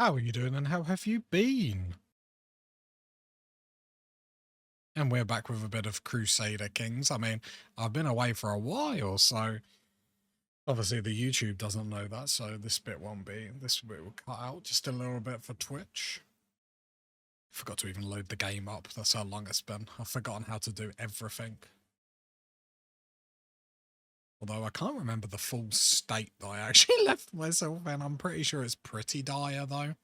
How are you doing and how have you been? And we're back with a bit of Crusader Kings. I mean, I've been away for a while, so obviously the YouTube doesn't know that, so this bit won't be. This bit will cut out just a little bit for Twitch. Forgot to even load the game up. That's how long it's been. I've forgotten how to do everything. Although I can't remember the full state that I actually left myself in. I'm pretty sure it's pretty dire, though.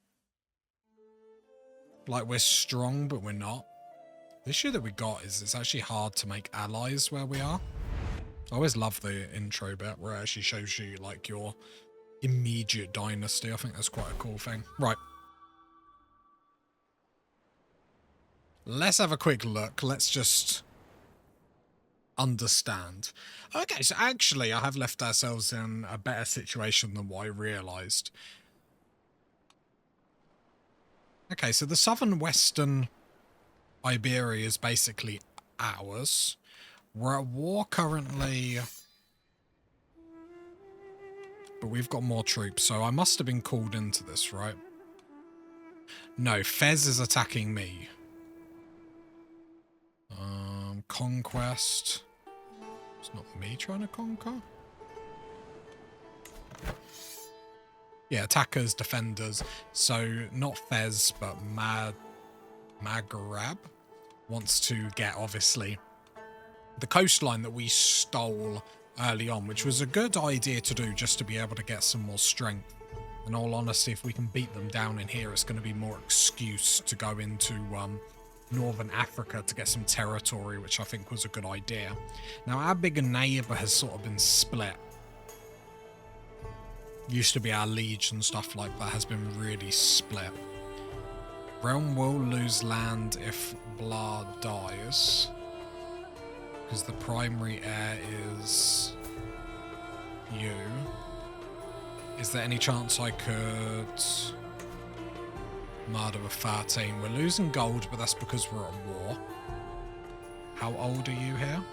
Like, we're strong, but we're not. The issue that we got is it's actually hard to make allies where we are. I always love the intro bit where it actually shows you, like, your immediate dynasty. I think that's quite a cool thing. Right. Let's have a quick look. Let's just understand. Okay, so actually I have left ourselves in a better situation than what I realised. Okay, so the southern western Iberia is basically ours. We're at war currently, but we've got more troops, so I must have been called into this, right? No, Fez is attacking me. Conquest. It's not me trying to conquer. Yeah, attackers, defenders. So not Fez, but Maghreb wants to get, obviously, the coastline that we stole early on, which was a good idea to do just to be able to get some more strength. In all honesty, if we can beat them down in here, it's going to be more excuse to go into Northern Africa to get some territory, which I think was a good idea. Now, our bigger neighbour has sort of been split. Used to be our liege and stuff like that, has been really split. Realm will lose land if Blah dies, because the primary heir is you. Is there any chance I could murder with 13? We're losing gold, but that's because we're at war. How old are you here?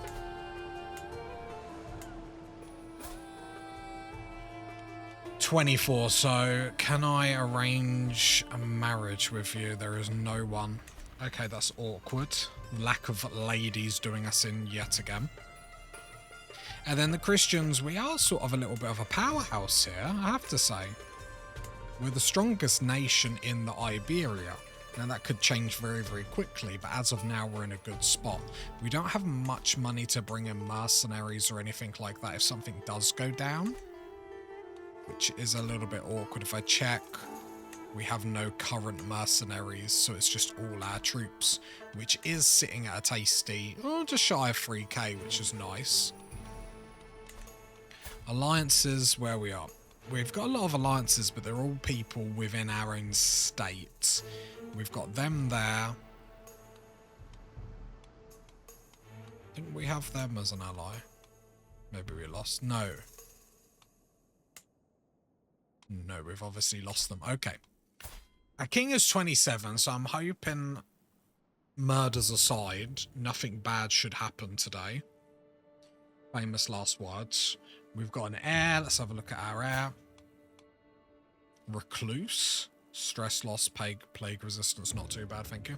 "24, so can I arrange a marriage with you?" There is no one. Okay, that's awkward. Lack of ladies doing us in yet again. And then the Christians, we are sort of a little bit of a powerhouse here, I have to say. We're the strongest nation in the Iberia. Now that could change very, very quickly, but as of now, we're in a good spot. We don't have much money to bring in mercenaries or anything like that if something does go down, which is a little bit awkward. If I check, we have no current mercenaries, so it's just all our troops, which is sitting at a tasty, just shy of 3k, which is nice. Alliances, where we are. We've got a lot of alliances, but they're all people within our own state. We've got them there. Didn't we have them as an ally? Maybe we lost. No. No, we've obviously lost them. Okay. Our king is 27, so I'm hoping, murders aside, nothing bad should happen today. Famous last words. We've got an heir. Let's have a look at our heir. Recluse. Stress loss, plague resistance. Not too bad, thank you.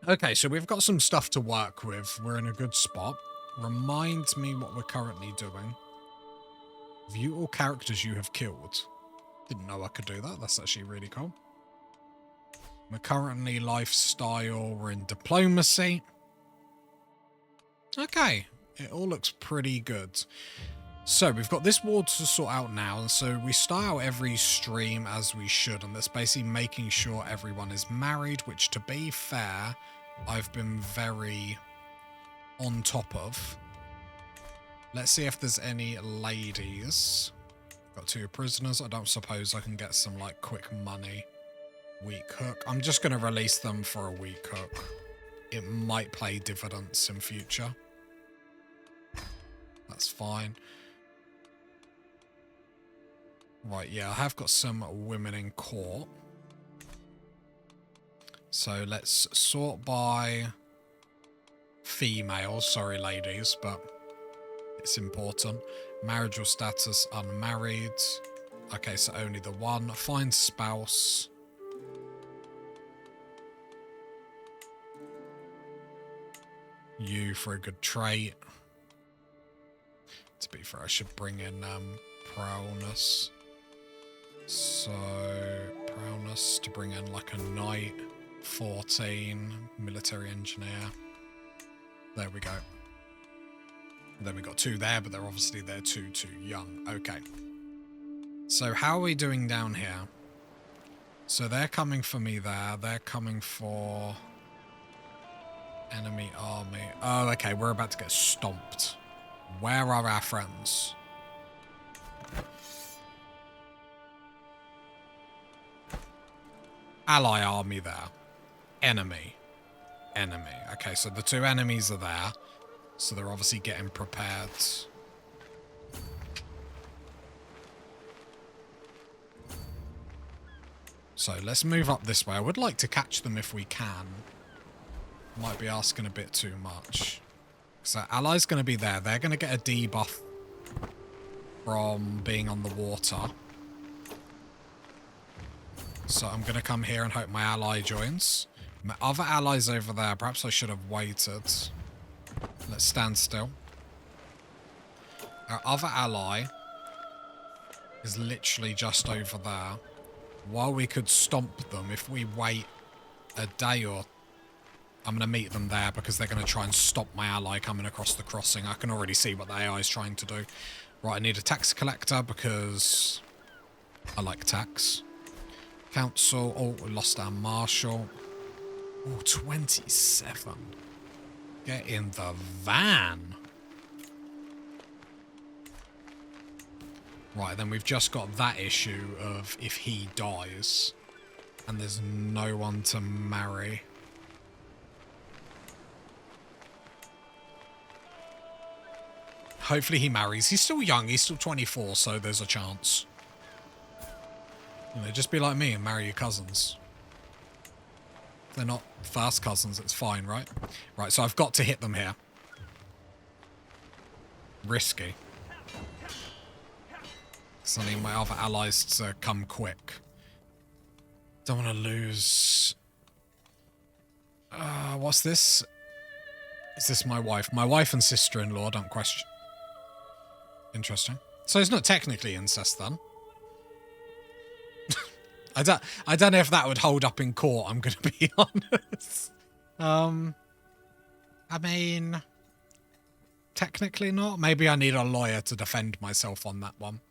Okay, so we've got some stuff to work with. We're in a good spot. Reminds me what we're currently doing. View all characters you have killed. Didn't know I could do that. That's actually really cool. We're currently lifestyle. We're in diplomacy. Okay, it all looks pretty good. So we've got this war to sort out now, and so we start out every stream as we should, and that's basically making sure everyone is married, which, to be fair, I've been very on top of. Let's see if there's any ladies. Got 2 prisoners. I don't suppose I can get some, like, quick money. Weak hook. I'm just going to release them for a weak hook. It might play dividends in future. That's fine. Right, yeah, I have got some women in court. So let's sort by females. Sorry, ladies, but it's important. Marital status, unmarried. Okay, so only the one. Find spouse. You for a good trait. To be fair, I should bring in prowess. So, prowess to bring in like a knight. 14. Military engineer. There we go. And then we got 2 there, but they're too young. Okay. So how are we doing down here? So they're coming for me there. They're coming for enemy army. Oh, okay. We're about to get stomped. Where are our friends? Ally army there. Enemy. Enemy. Okay, so the 2 enemies are there. So they're obviously getting prepared. So let's move up this way. I would like to catch them if we can. Might be asking a bit too much. So ally's going to be there. They're going to get a debuff from being on the water. So I'm going to come here and hope my ally joins. My other ally's over there. Perhaps I should have waited. Let's stand still. Our other ally is literally just over there. While we could stomp them, if we wait a day or... I'm going to meet them there because they're going to try and stop my ally coming across the crossing. I can already see what the AI is trying to do. Right, I need a tax collector because I like tax. Council. Oh, we lost our marshal. Oh, 27. Get in the van. Right, then we've just got that issue of if he dies and there's no one to marry. Hopefully he marries. He's still young. He's still 24, so there's a chance. You know, just be like me and marry your cousins. They're not first cousins. It's fine, right? Right, so I've got to hit them here. Risky. So I need my other allies to come quick. Don't want to lose... what's this? Is this my wife? My wife and sister-in-law, don't question. Interesting. So it's not technically incest then. I don't know if that would hold up in court, I'm going to be honest. I mean, technically not. Maybe I need a lawyer to defend myself on that one.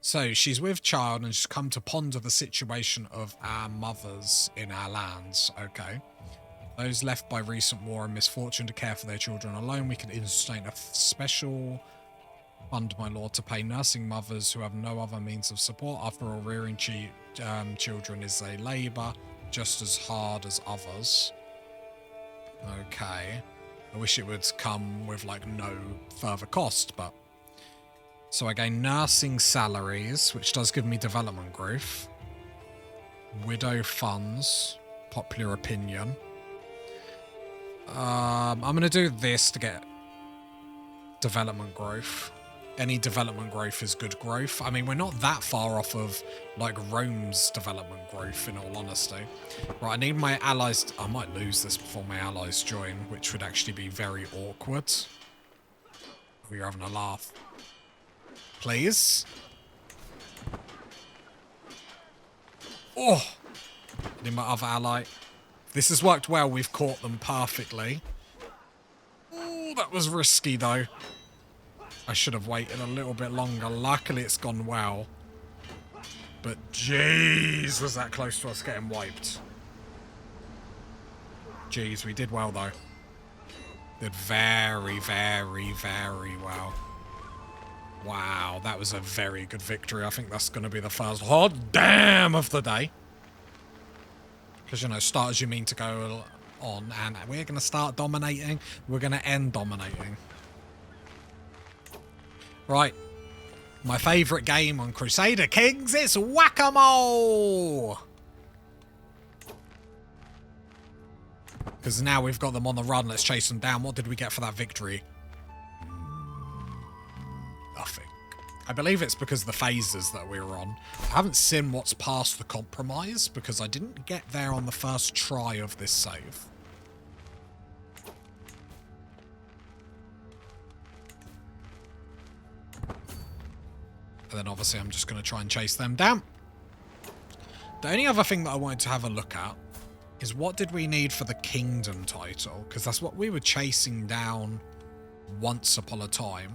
So she's with child and she's come to ponder the situation of our mothers in our lands. Okay. Those left by recent war and misfortune to care for their children alone, we can instate a special fund, my lord, to pay nursing mothers who have no other means of support. After all, rearing children is a labour just as hard as others. Okay. I wish it would come with, like, no further cost, but... So I gain nursing salaries, which does give me development growth. Widow funds. Popular opinion. I'm going to do this to get development growth. Any development growth is good growth. I mean, we're not that far off of, like, Rome's development growth, in all honesty. Right, I need my allies... I might lose this before my allies join, which would actually be very awkward. We're having a laugh. Please. Oh! I need my other ally. This has worked well. We've caught them perfectly. Oh, that was risky, though. I should have waited a little bit longer. Luckily, it's gone well. But jeez, was that close to us getting wiped. Jeez, we did well, though. Did very, very, very well. Wow, that was a very good victory. I think that's going to be the first hot damn of the day. Because, you know, start as you mean to go on, and we're going to start dominating. We're going to end dominating. Right. My favourite game on Crusader Kings is Whack-A-Mole! Because now we've got them on the run, let's chase them down. What did we get for that victory? Nothing. I believe it's because of the phases that we were on. I haven't seen what's past the compromise because I didn't get there on the first try of this save. And then obviously I'm just going to try and chase them down. The only other thing that I wanted to have a look at is what did we need for the kingdom title? Because that's what we were chasing down once upon a time.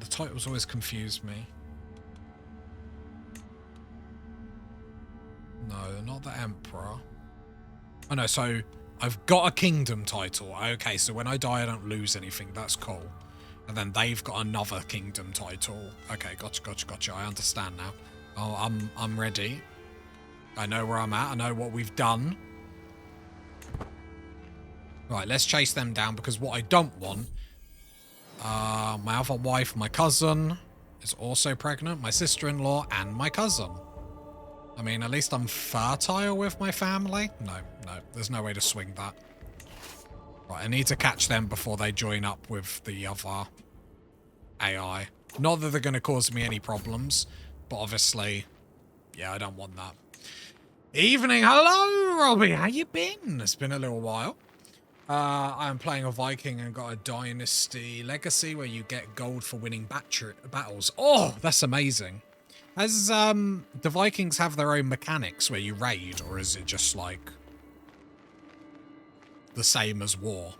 The titles always confuse me. No, not the Emperor. Oh no, so I've got a kingdom title. Okay, so when I die I don't lose anything. That's cool. And then they've got another kingdom title. Okay, gotcha. I understand now. Oh, I'm ready. I know where I'm at. I know what we've done. Right, let's chase them down because what I don't want... my other wife, my cousin, is also pregnant. My sister-in-law and my cousin. I mean, at least I'm fertile with my family. No, there's no way to swing that. Right, I need to catch them before they join up with the other AI. Not that they're going to cause me any problems, but obviously, yeah, I don't want that. Evening, hello, Robbie. How you been? It's been a little while. I'm playing a Viking and got a Dynasty Legacy where you get gold for winning battles. Oh, that's amazing. As the Vikings have their own mechanics where you raid, or is it just like the same as war?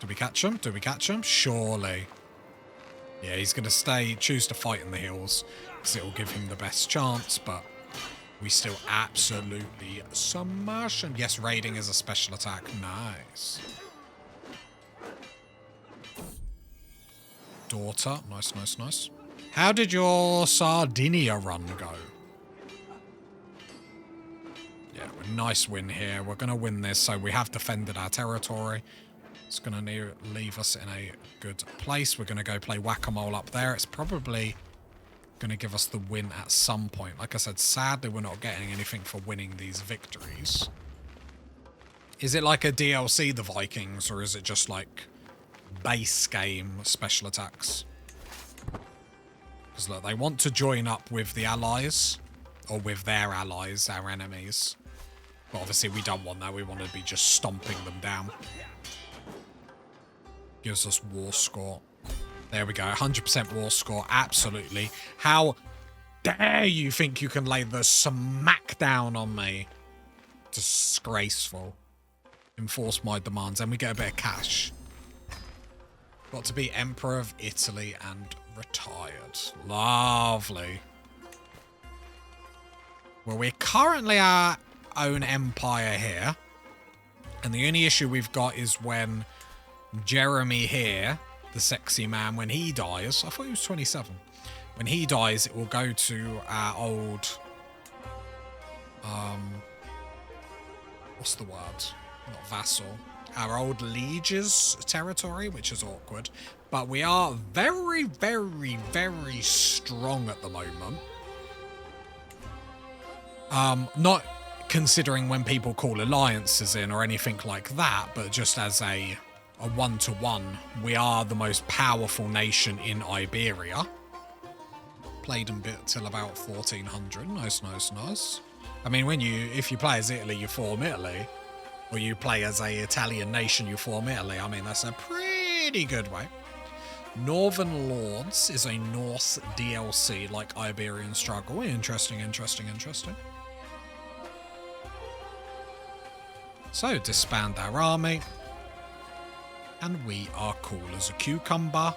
Do we catch him? Surely. Yeah, he's going to choose to fight in the hills because it will give him the best chance, but we still absolutely smash him. Yes, raiding is a special attack. Nice. Daughter. Nice. How did your Sardinia run go? Yeah, nice win here. We're going to win this, so we have defended our territory. It's going to leave us in a good place. We're going to go play whack-a-mole up there. It's probably going to give us the win at some point. Like I said, sadly, we're not getting anything for winning these victories. Is it like a DLC, the Vikings, or is it just like base game special attacks? Because look, they want to join up with the allies, or with their allies, our enemies. But obviously we don't want that. We want to be just stomping them down. Gives us war score. There we go. 100% war score. Absolutely. How dare you think you can lay the smackdown on me? Disgraceful. Enforce my demands. And we get a bit of cash. Got to be Emperor of Italy and retired. Lovely. Well, we're currently our own empire here. And the only issue we've got is when Jeremy here, the sexy man, when he dies, I thought he was 27. When he dies, it will go to our old, what's the word? Not vassal. Our old liege's territory, which is awkward. But we are very, very, very strong at the moment. Not considering when people call alliances in or anything like that, but just as a one-to-one, we are the most powerful nation in Iberia. Played in bit till about 1400. Nice. I mean, if you play as Italy, you form Italy. Or you play as a Italian nation, you form Italy. I mean, that's a pretty good way. Northern Lords is a Norse DLC like Iberian Struggle. Interesting. So, disband our army. And we are cool as a cucumber.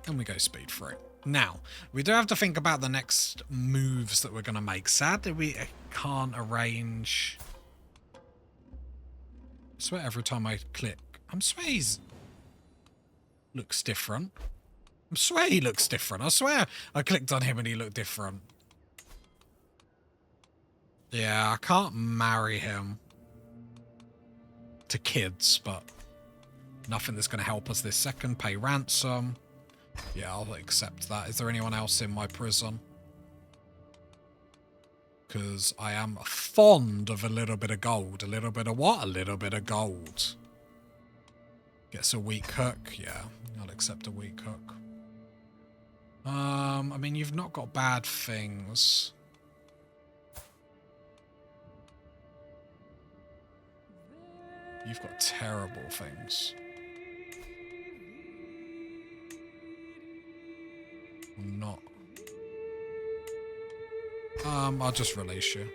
And we go speed 3. Now, we do have to think about the next moves that we're going to make. Sadly, we can't arrange... I swear every time I click... I swear he looks different. I swear he looks different. I swear I clicked on him and he looked different. Yeah, I can't marry him to kids, but nothing that's going to help us this second. Pay ransom. Yeah, I'll accept that. Is there anyone else in my prison? Because I am fond of a little bit of gold. A little bit of what? A little bit of gold. Gets a weak hook. Yeah, I'll accept a weak hook. I mean, you've not got bad things. You've got terrible things. I'm not. I'll just release you.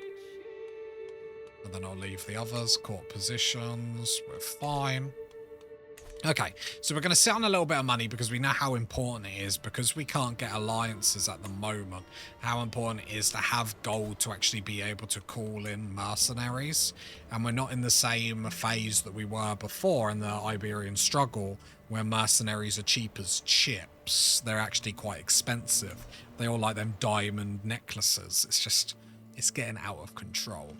And then I'll leave the others. Court positions. We're fine. Okay, so we're going to sit on a little bit of money because we know how important it is, because we can't get alliances at the moment, how important it is to have gold to actually be able to call in mercenaries. And we're not in the same phase that we were before in the Iberian struggle, where mercenaries are cheap as chips. They're actually quite expensive. They all like them diamond necklaces. It's getting out of control.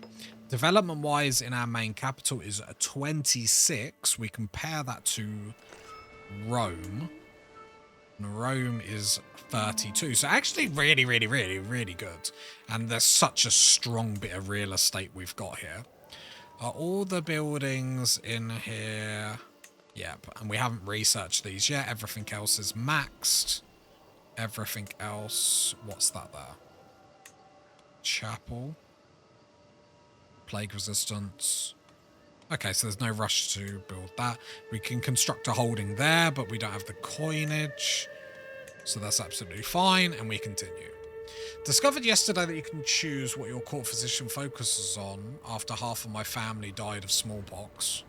Development-wise, in our main capital is a 26. We compare that to Rome. And Rome is 32. So actually really, really, really, really good. And there's such a strong bit of real estate we've got here. Are all the buildings in here? Yep, and we haven't researched these yet. Everything else is maxed. Everything else... What's that there? Chapel. Plague resistance. Okay, so there's no rush to build that. We can construct a holding there, but we don't have the coinage. So that's absolutely fine, and we continue. Discovered yesterday that you can choose what your court physician focuses on after half of my family died of smallpox.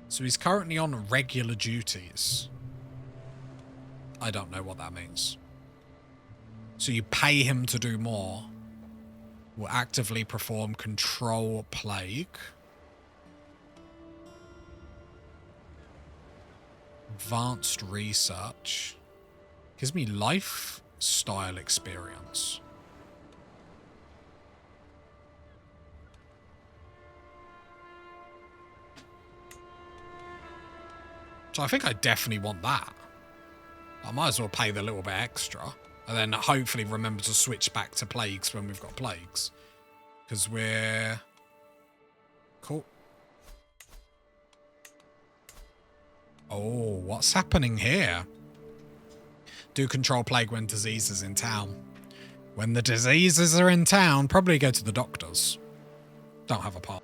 So he's currently on regular duties. I don't know what that means. So you pay him to do more. Will actively perform control plague. Advanced research. Gives me lifestyle experience. So I think I definitely want that. I might as well pay the little bit extra. And then hopefully remember to switch back to plagues when we've got plagues. Because we're... Cool. Oh, what's happening here? Do control plague when diseases in town. When the diseases are in town, probably go to the doctors. Don't have a part.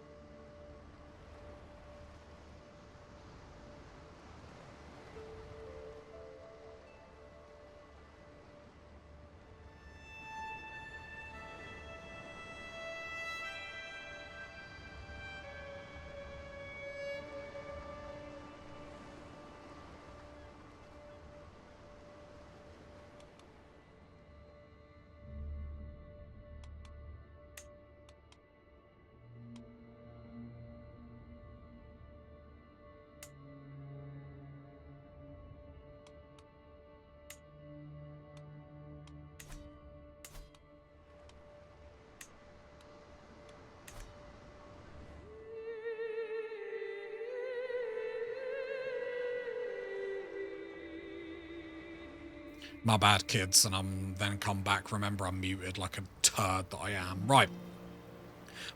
My bad, kids, and I'm then come back. Remember, I'm muted like a turd that I am. Right.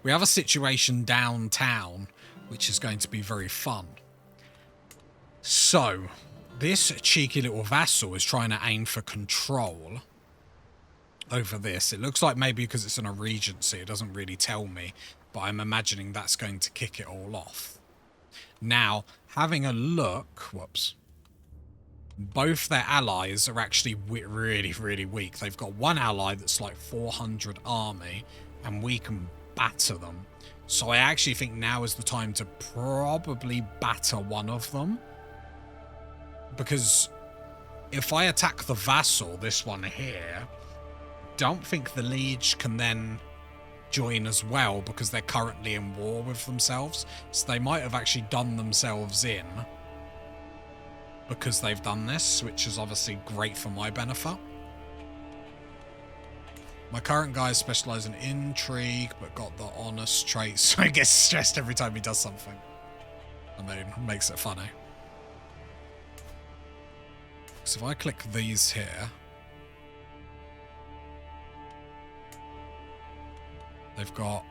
We have a situation downtown, which is going to be very fun. So, this cheeky little vassal is trying to aim for control over this. It looks like maybe because it's in a regency, it doesn't really tell me, but I'm imagining that's going to kick it all off. Now, having a look... Whoops. Both their allies are actually really, really weak. They've got one ally that's like 400 army, and we can batter them. So I actually think now is the time to probably batter one of them. Because if I attack the vassal, this one here, don't think the liege can then join as well, because they're currently in war with themselves. So they might have actually done themselves in because they've done this, which is obviously great for my benefit. My current guy is specialised in intrigue, but got the honest trait, so he gets stressed every time he does something. I mean, makes it funny. So if I click these here, They've got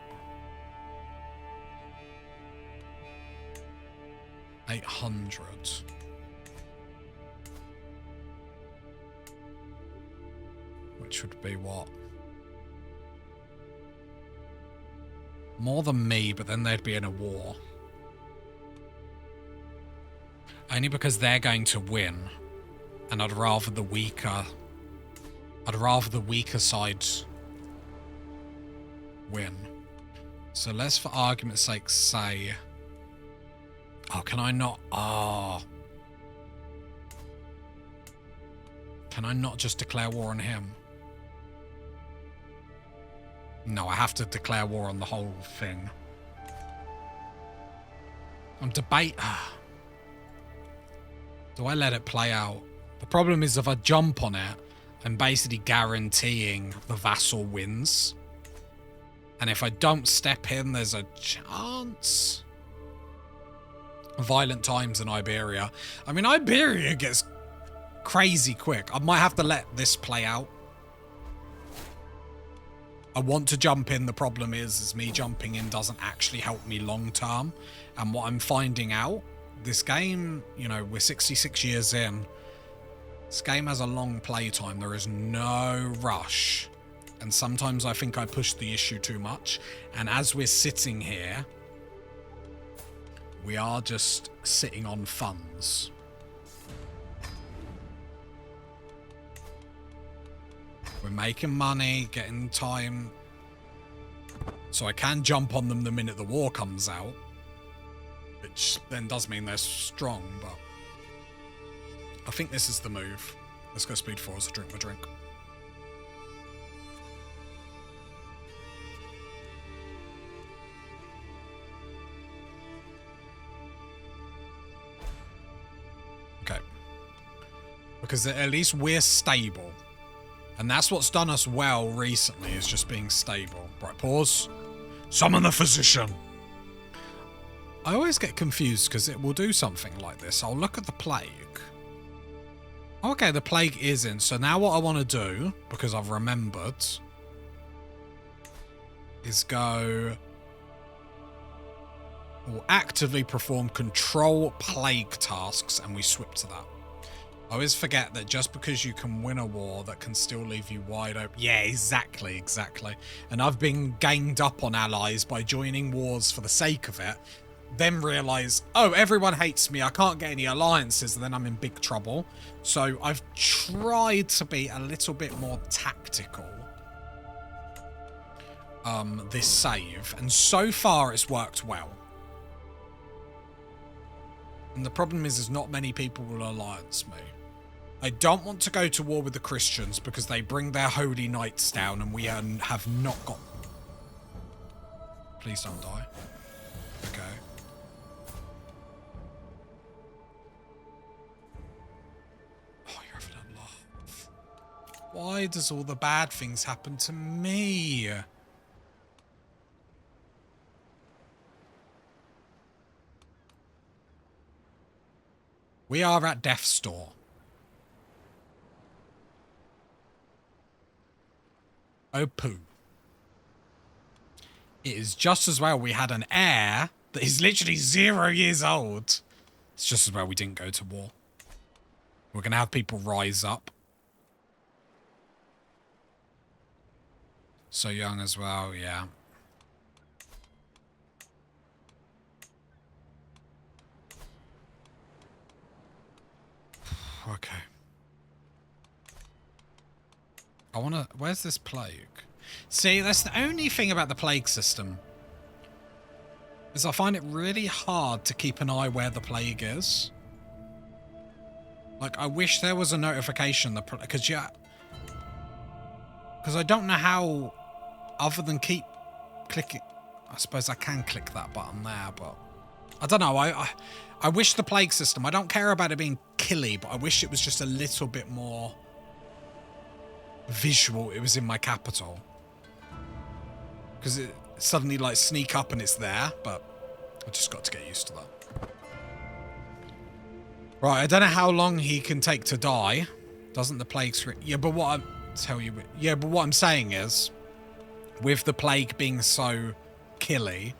800. Which would be what? More than me, but then they'd be in a war. Only because they're going to win. And I'd rather the weaker side win. So let's, for argument's sake, say... Oh, can I not... Oh. Can I not just declare war on him? No, I have to declare war on the whole thing. I'm debate... Do I let it play out? The problem is if I jump on it, I'm basically guaranteeing the vassal wins. And if I don't step in, there's a chance. Violent times in Iberia. I mean, Iberia gets crazy quick. I might have to let this play out. I want to jump in. The problem is me jumping in doesn't actually help me long term. And what I'm finding out, this game, you know, we're 66 years in. This game has a long play time. There is no rush. And sometimes I think I push the issue too much. And as we're sitting here, we are just sitting on funds. We're making money, getting time. So I can jump on them the minute the war comes out. Which then does mean they're strong, but... I think this is the move. Let's go speed 4 as I drink my drink. Okay. Because at least we're stable. And that's what's done us well recently, is just being stable. Right, pause. Summon the physician. I always get confused because it will do something like this. I'll look at the plague. Okay, the plague is in. So now what I want to do, because I've remembered, is go... We'll actively perform control plague tasks, and we swip to that. I always forget that just because you can win a war, that can still leave you wide open. Yeah, exactly. And I've been ganged up on allies by joining wars for the sake of it, then realise, oh, everyone hates me, I can't get any alliances, and then I'm in big trouble. So I've tried to be a little bit more tactical this save, and so far it's worked well. And the problem is not many people will alliance me. I don't want to go to war with the Christians because they bring their holy knights down and we have not got... Please don't die. Okay. Oh, you're having a laugh. Why does all the bad things happen to me? We are at death's door. Oh, poo. It is just as well we had an heir that is literally 0 years old. It's just as well we didn't go to war. We're going to have people rise up. So young as well, yeah. Okay. I want to... Where's this plague? See, that's the only thing about the plague system. Is I find it really hard to keep an eye where the plague is. Like, I wish there was a notification that... Because, yeah... Because I don't know how... Other than keep clicking... I suppose I can click that button there, but... I don't know, I wish the plague system... I don't care about it being killy, but I wish it was just a little bit more... visual. It was in my capital. Because it suddenly, like, sneak up and it's there, but I just got to get used to that. Right, I don't know how long he can take to die. Doesn't the plague... Yeah, but what I'm... Tell you... Yeah, but what I'm saying is... with the plague being so killy.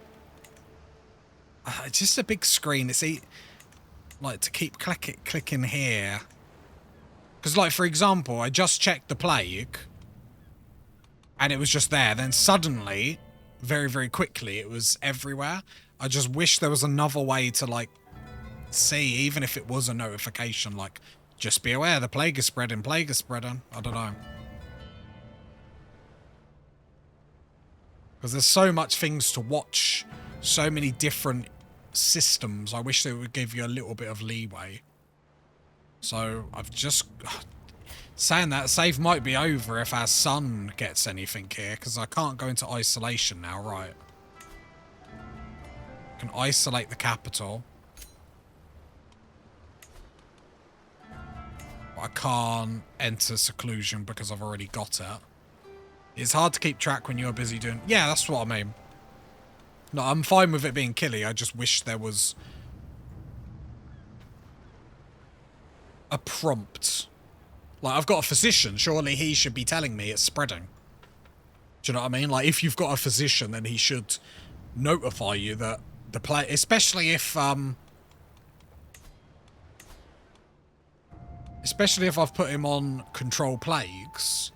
It's just a big screen. It's like to keep clicking here. Because, like, for example, I just checked the plague and it was just there. Then suddenly, very, very quickly, it was everywhere. I just wish there was another way to, like, see, even if it was a notification, like, just be aware, the plague is spreading, I don't know. Because there's so much things to watch, so many different systems. I wish they would give you a little bit of leeway. So I've just... Saying that, save might be over if our son gets anything here, because I can't go into isolation now, right? I can isolate the capital. I can't enter seclusion because I've already got it. It's hard to keep track when you're busy doing... Yeah, that's what I mean. No, I'm fine with it being killy. I just wish there was a prompt. Like, I've got a physician. Surely he should be telling me it's spreading. Do you know what I mean? Like, if you've got a physician, then he should notify you that the plague... Especially if I've put him on control plagues.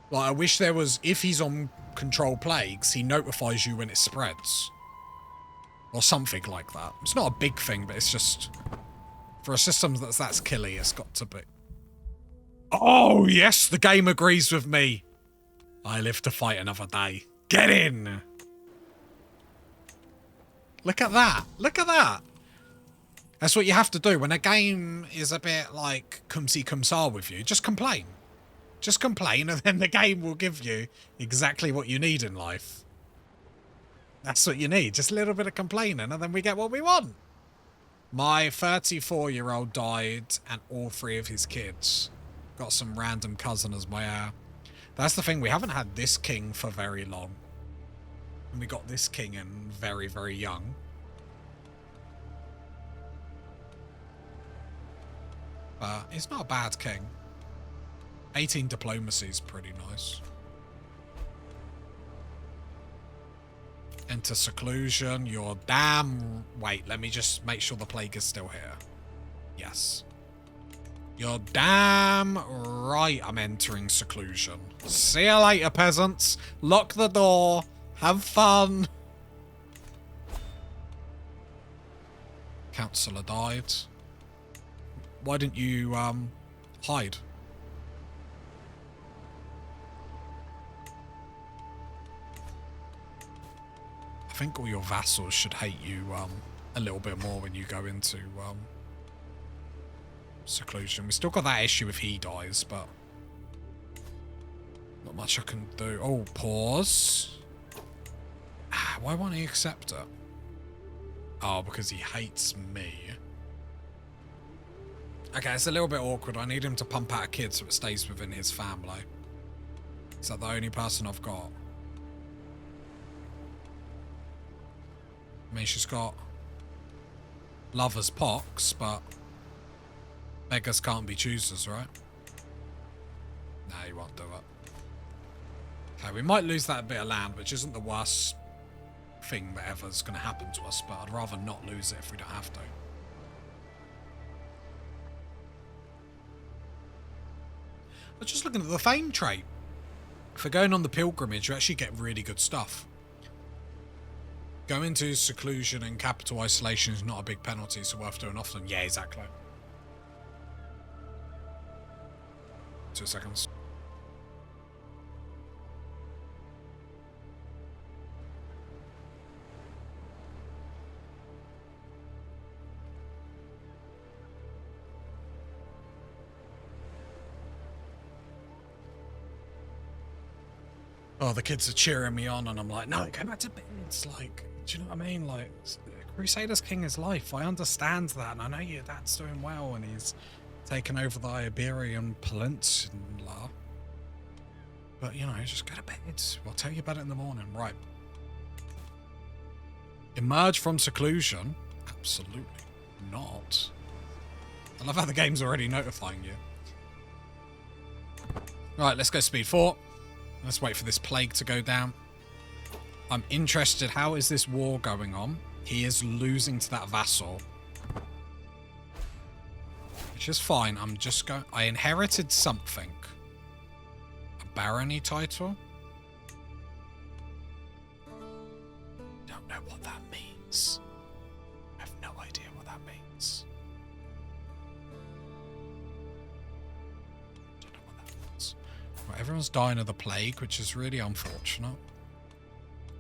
Like, I wish there was... If he's on control plagues, he notifies you when it spreads. Or something like that. It's not a big thing, but it's just... For a system that's killy, it's got to be... Oh, yes! The game agrees with me! I live to fight another day. Get in! Look at that! Look at that! That's what you have to do. When a game is a bit like come-see, come-saw with you, just complain. Just complain, and then the game will give you exactly what you need in life. That's what you need. Just a little bit of complaining, and then we get what we want. My 34-year-old died, and all 3 of his kids. Got some random cousin as my heir. That's the thing. We haven't had this king for very long. And we got this king in very, very young. He's not a bad king. 18 diplomacy is pretty nice. Enter seclusion. You're damn... Wait, let me just make sure the plague is still here. Yes. You're damn right I'm entering seclusion. See you later, peasants. Lock the door. Have fun. Councillor died. Why didn't you, hide? I think all your vassals should hate you, a little bit more when you go into, seclusion. We still got that issue if he dies, but not much I can do. Oh, pause. Why won't he accept it? Oh, because he hates me. Okay, it's a little bit awkward. I need him to pump out a kid so it stays within his family. Is that the only person I've got? I mean, she's got lover's pox, but beggars can't be choosers, right? No, he won't do it. Okay, we might lose that bit of land, which isn't the worst thing that ever's going to happen to us, but I'd rather not lose it if we don't have to. I was just looking at the fame trait. For going on the pilgrimage, you actually get really good stuff. Going into seclusion and capital isolation is not a big penalty, so worth doing often. Yeah, exactly. 2 seconds. Oh, the kids are cheering me on, and I'm like, no, go back to bed. It's like, do you know what I mean? Like, Crusader's king is life. I understand that, and I know your dad's doing well, and he's taken over the Iberian Peninsula. But, you know, just go to bed. We'll tell you about it in the morning. Right. Emerge from seclusion? Absolutely not. I love how the game's already notifying you. Right, let's go speed 4. Let's wait for this plague to go down. I'm interested. How is this war going on? He is losing to that vassal. Which is fine. I'm just going... I inherited something. A barony title? Don't know what that means. I have no idea what that means. Don't know what that means. Right, everyone's dying of the plague, which is really unfortunate.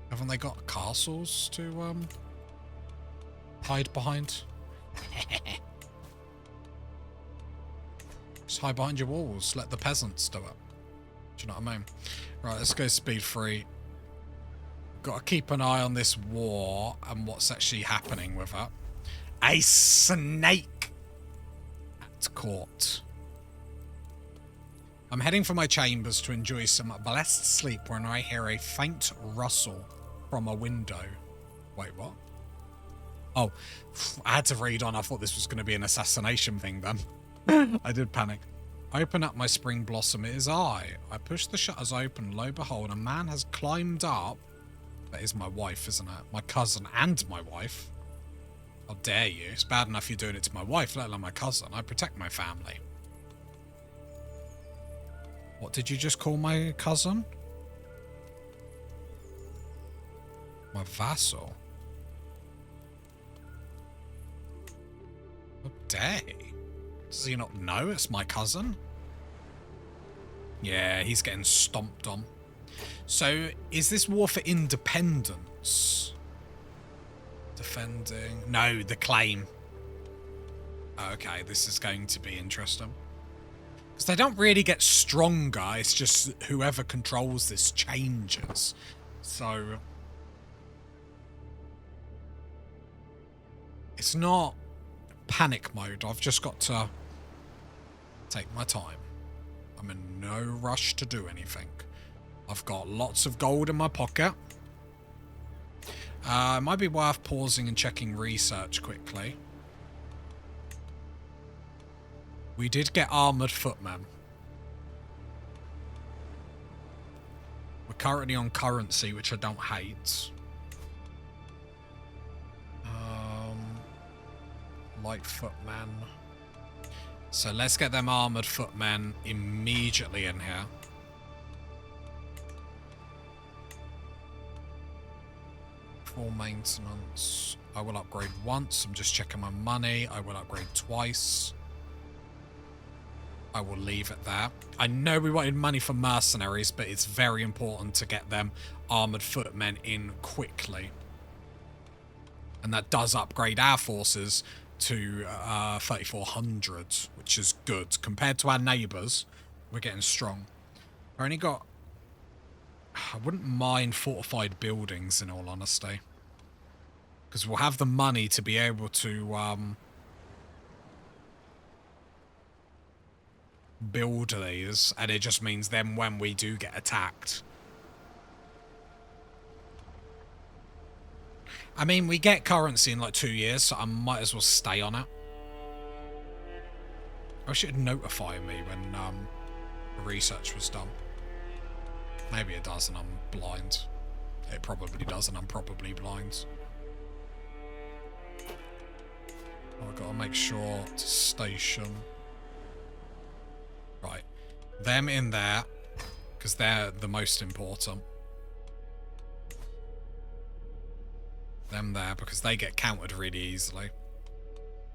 Haven't they got castles to hide behind? Just hide behind your walls. Let the peasants do it. Do you know what I mean? Right, let's go speed 3. Got to keep an eye on this war and what's actually happening with it. A snake at court. I'm heading for my chambers to enjoy some blessed sleep when I hear a faint rustle from a window. Wait, what? Oh, I had to read on. I thought this was going to be an assassination thing then. I did panic. I open up my spring blossom. It is I. I push the shutters open. Lo behold, a man has climbed up. That is my wife, isn't it? My cousin and my wife. How dare you? It's bad enough you're doing it to my wife, let alone my cousin. I protect my family. What did you just call my cousin? My vassal. How dare he? Does he not know it's my cousin? Yeah, he's getting stomped on. So, is this war for independence? Defending... No, the claim. Okay, this is going to be interesting. Because they don't really get stronger, it's just whoever controls this changes. So... it's not panic mode, I've just got to take my time. I'm in no rush to do anything. I've got lots of gold in my pocket. It might be worth pausing and checking research quickly. We did get armoured footmen. We're currently on currency, which I don't hate. Light footmen. So let's get them armoured footmen immediately in here. Full maintenance. I will upgrade once. I'm just checking my money. I will upgrade twice. I will leave it there. I know we wanted money for mercenaries, but it's very important to get them armoured footmen in quickly. And that does upgrade our forces to 3,400, which is good. Compared to our neighbours, we're getting strong. I only got... I wouldn't mind fortified buildings, in all honesty. Because we'll have the money to be able to build these, and it just means then when we do get attacked... I mean, we get currency in like 2 years, so I might as well stay on it. I wish it'd notify me when the research was done. Maybe it does and I'm blind. It probably does and I'm probably blind. Oh, I've got to make sure to station. Right. Them in there, because they're the most important. Them there, because they get countered really easily.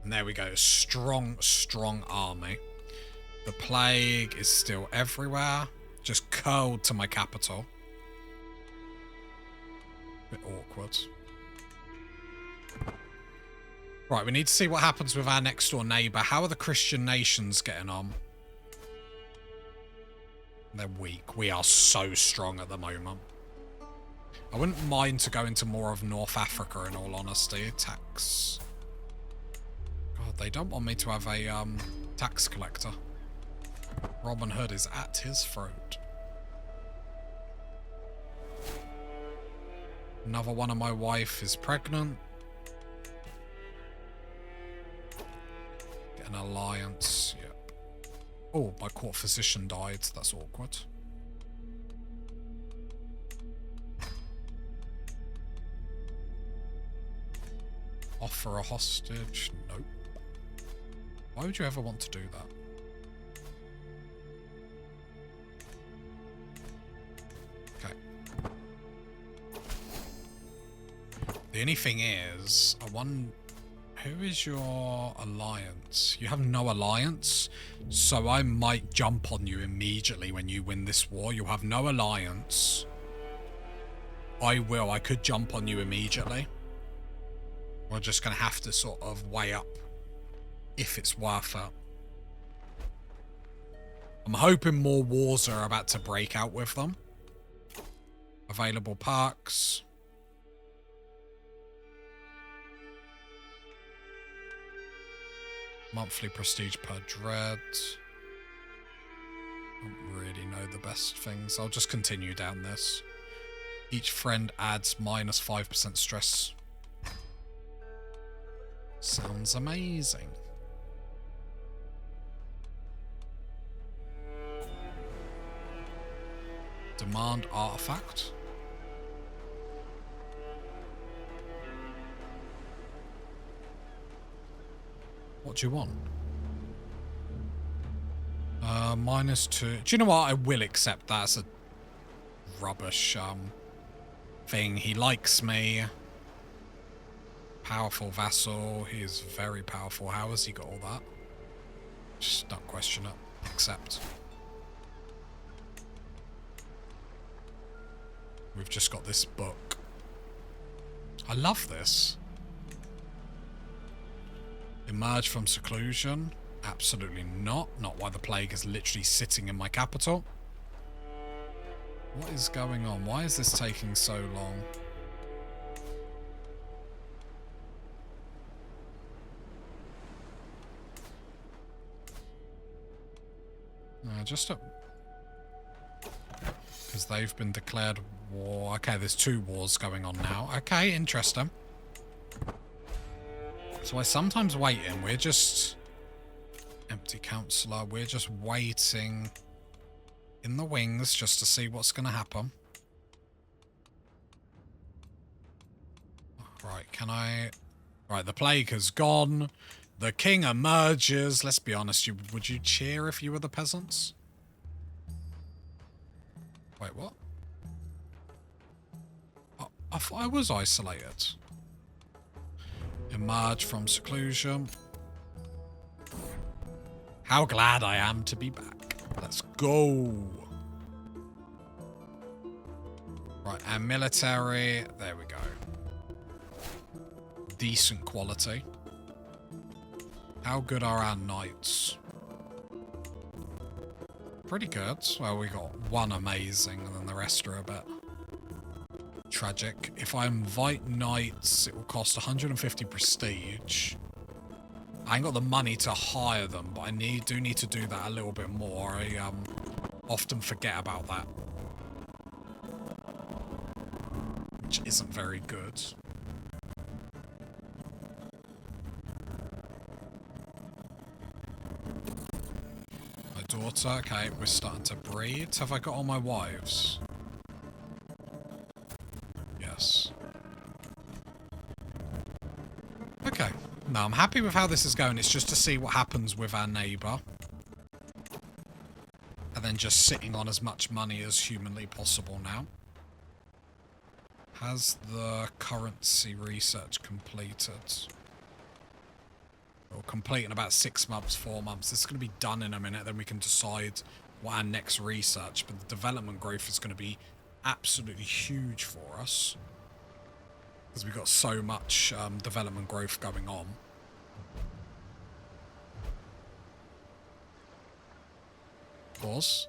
And there we go. Strong, strong army. The plague is still everywhere. Just curled to my capital. Bit awkward. Right, we need to see what happens with our next door neighbour. How are the Christian nations getting on? They're weak. We are so strong at the moment. I wouldn't mind to go into more of North Africa, in all honesty. Tax. God, they don't want me to have a tax collector. Robin Hood is at his throat. Another one of my wife is pregnant. Get an alliance. Yep. Oh, my court physician died. That's awkward. Offer a hostage? Nope. Why would you ever want to do that? Okay. The only thing is, I wonder, who is your alliance? You have no alliance, so I might jump on you immediately when you win this war. You have no alliance. I could jump on you immediately. We're just going to have to sort of weigh up if it's worth it. I'm hoping more wars are about to break out with them. Available perks. Monthly prestige per dread. Don't really know the best things. I'll just continue down this. Each friend adds minus 5% stress. Sounds amazing. Demand artifact. What do you want? -2. Do you know what? I will accept that as a rubbish thing. He likes me. Powerful vassal. He is very powerful. How has he got all that? Just don't question it. Accept. We've just got this book. I love this. Emerge from seclusion? Absolutely not. Not while the plague is literally sitting in my capital. What is going on? Why is this taking so long? Just because they've been declared war. Okay, there's 2 wars going on now. Okay, interesting. So I sometimes wait in. We're just... Empty councillor. We're just waiting in the wings just to see what's going to happen. Right, can I... Right, the plague has gone. The king emerges. Let's be honest, would you cheer if you were the peasants? Wait, what? I thought I was isolated. Emerge from seclusion. How glad I am to be back. Let's go. Right, and military. There we go. Decent quality. How good are our knights? Pretty good. Well, we got 1 amazing, and then the rest are a bit tragic. If I invite knights, it will cost 150 prestige. I ain't got the money to hire them, but I do need to do that a little bit more. I often forget about that, which isn't very good. My daughter. Okay, we're starting to breed. Have I got all my wives? Yes. Okay. No, I'm happy with how this is going. It's just to see what happens with our neighbour. And then just sitting on as much money as humanly possible now. Has the currency research completed? It'll complete in about 6 months, 4 months. This is going to be done in a minute. Then we can decide what our next research. But the development growth is going to be absolutely huge for us. Because we've got so much development growth going on. Pause.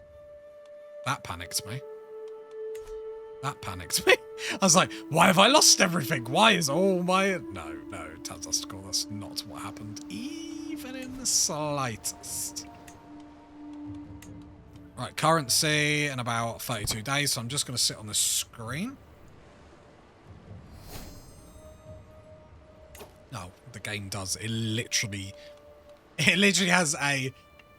That panicked me. That panicked me. I was like, why have I lost everything? Why is all my... No, Tazastical, that's not what happened. Even in the slightest. Right, currency in about 32 days, so I'm just going to sit on this screen. No, the game does. It literally has a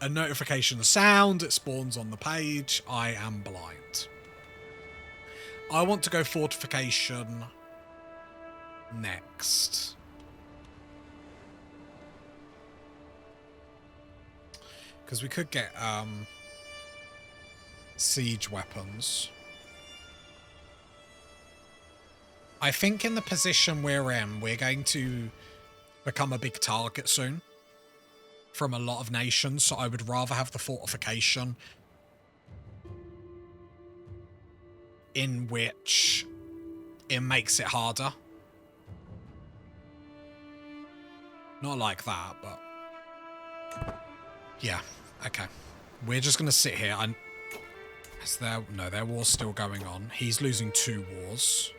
notification sound. It spawns on the page. I am blind. I want to go fortification next. Because we could get siege weapons. I think in the position we're in, we're going to become a big target soon from a lot of nations, so I would rather have the fortification in which it makes it harder. Not like that, but... yeah, okay. We're just going to sit here. Is there... no, their war's still going on. He's losing 2 wars.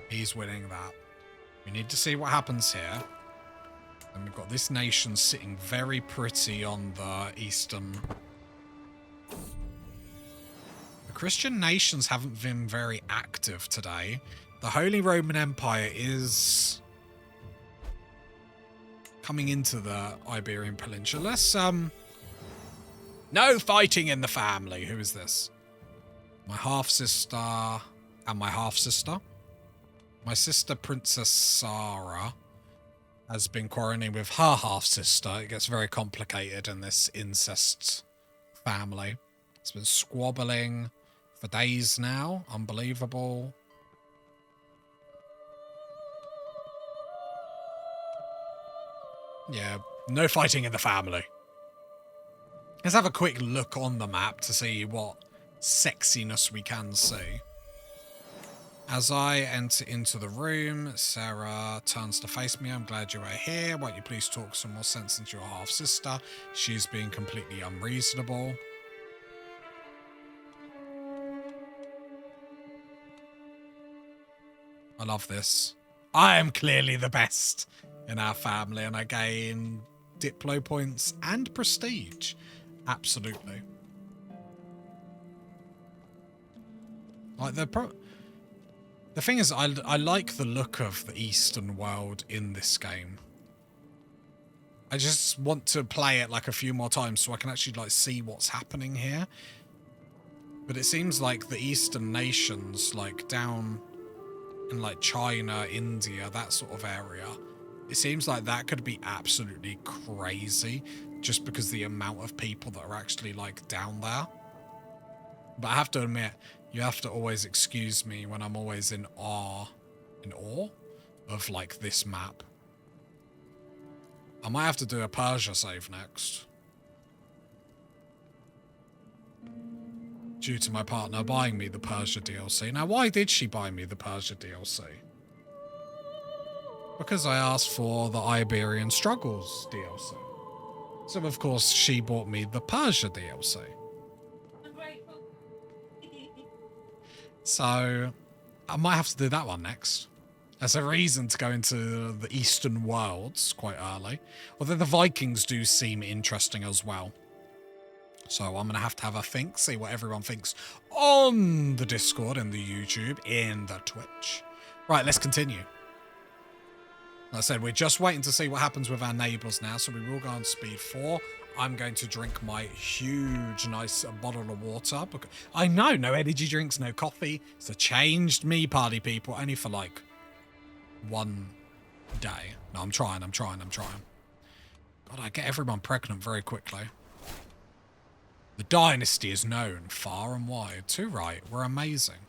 He's winning that. We need to see what happens here. And we've got this nation sitting very pretty on the eastern... the Christian nations haven't been very active today. The Holy Roman Empire is coming into the Iberian Peninsula. Let's, no fighting in the family. Who is this? My half-sister and my half-sister. My sister, Princess Sarah, has been quarreling with her half-sister. It gets very complicated in this incest family. It's been squabbling for days now. Unbelievable. Yeah, no fighting in the family. Let's have a quick look on the map to see what sexiness we can see. As I enter into the room, Sarah turns to face me. I'm glad you are here. Won't you please talk some more sense into your half-sister? She's being completely unreasonable. I love this. I am clearly the best in our family, and I gain Diplo points and prestige. Absolutely. Like the thing is, I like the look of the Eastern world in this game. I just want to play it like a few more times so I can actually like see what's happening here. But it seems like the Eastern nations, like down in like China, India, that sort of area, it seems like that could be absolutely crazy just because the amount of people that are actually like down there. But I have to admit, you have to always excuse me when I'm always in awe of like this map. I might have to do a Persia save next. Due to my partner buying me the Persia DLC. Now, why did she buy me the Persia DLC? Because I asked for the Iberian Struggles DLC. So, of course, she bought me the Persia DLC. So, I might have to do that one next. As a reason to go into the Eastern worlds quite early. Although the Vikings do seem interesting as well. So I'm going to have a think, see what everyone thinks on the Discord, in the YouTube, in the Twitch. Right, let's continue. Like I said, we're just waiting to see what happens with our neighbours now, so we will go on speed 4. I'm going to drink my huge, nice bottle of water. I know, no energy drinks, no coffee. It's a changed me, party people, only for like 1 day. No, I'm trying. God, I get everyone pregnant very quickly. The dynasty is known far and wide. Too right, we're amazing.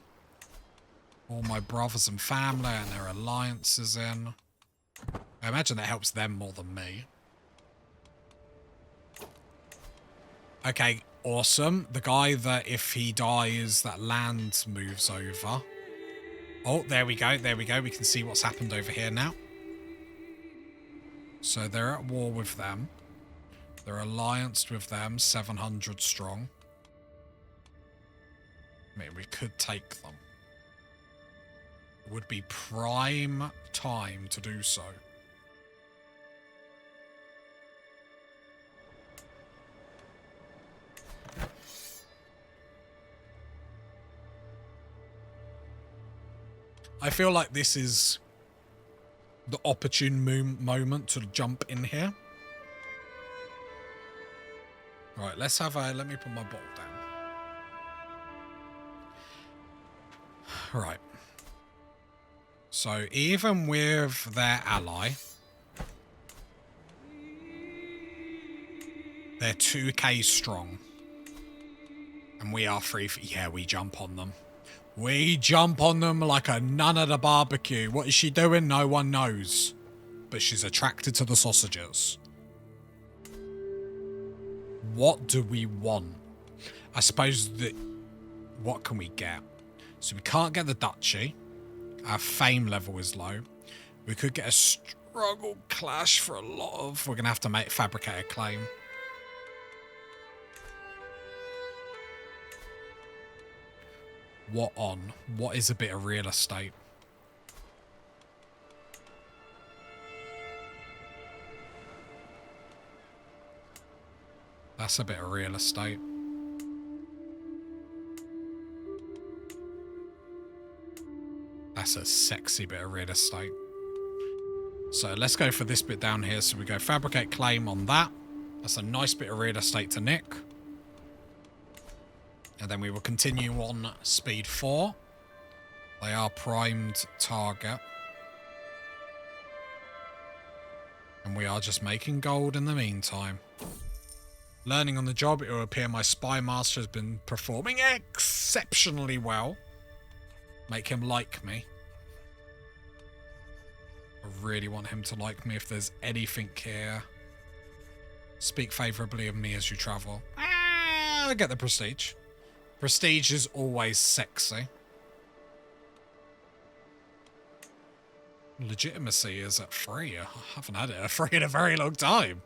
All my brothers and family and their alliances in. I imagine that helps them more than me. Okay, awesome. The guy that if he dies, that land moves over. Oh, there we go. We can see what's happened over here now. So they're at war with them. They're allianced with them, 700 strong. I mean, we could take them. It would be prime time to do so. I feel like this is the opportune moment to jump in here. Right, let's have a... let me put my bottle down. Right. So, even with their ally, They're 2k strong. And we are 3... Yeah, we jump on them. We jump on them like a nun at a barbecue. What is she doing? No one knows. But she's attracted to the sausages. What do we want? I suppose that... What can we get? So we can't get the duchy. Our fame level is low. We could get a struggle clash for a lot of... We're going to have to fabricate a claim. What on? What is a bit of real estate? That's a bit of real estate. That's a sexy bit of real estate. So let's go for this bit down here. So we go fabricate claim on that. That's a nice bit of real estate to nick. And then we will continue on speed 4. They are primed target. And we are just making gold in the meantime. Learning on the job, it will appear my spy master has been performing exceptionally well. Make him like me. I really want him to like me if there's anything here. Speak favourably of me as you travel. I get the prestige. Prestige is always sexy. Legitimacy is at 3. I haven't had it at 3 in a very long time.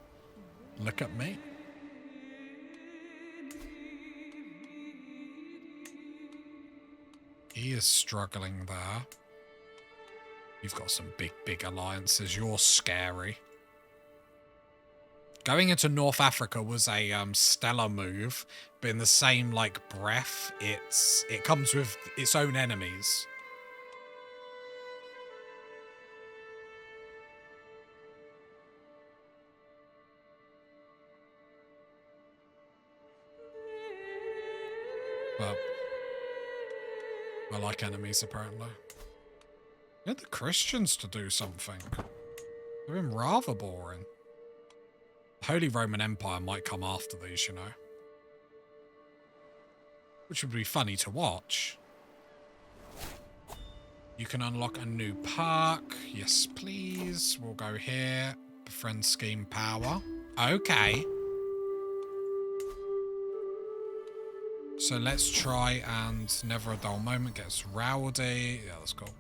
Look at me. He is struggling there. You've got some big alliances. You're scary. Going into North Africa was a stellar move, but in the same like breath, it comes with its own enemies. But I like enemies apparently. Get the Christians to do something. They've been rather boring. The Holy Roman Empire might come after these, you know. Which would be funny to watch. You can unlock a new perk. Yes, please. We'll go here. Befriend scheme power. Okay. So let's try and never a dull moment gets rowdy. Yeah, that's cool.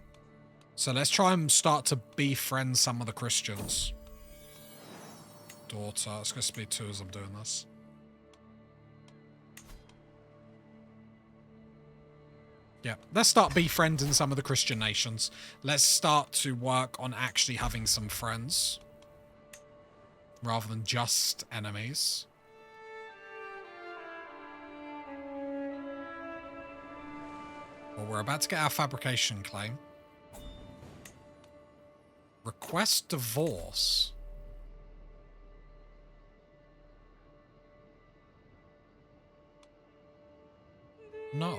So let's try and start to befriend some of the Christians. Daughter. It's going to speed 2 as I'm doing this. Yeah, let's start befriending some of the Christian nations. Let's start to work on actually having some friends. Rather than just enemies. Well, we're about to get our fabrication claim. Request divorce. No.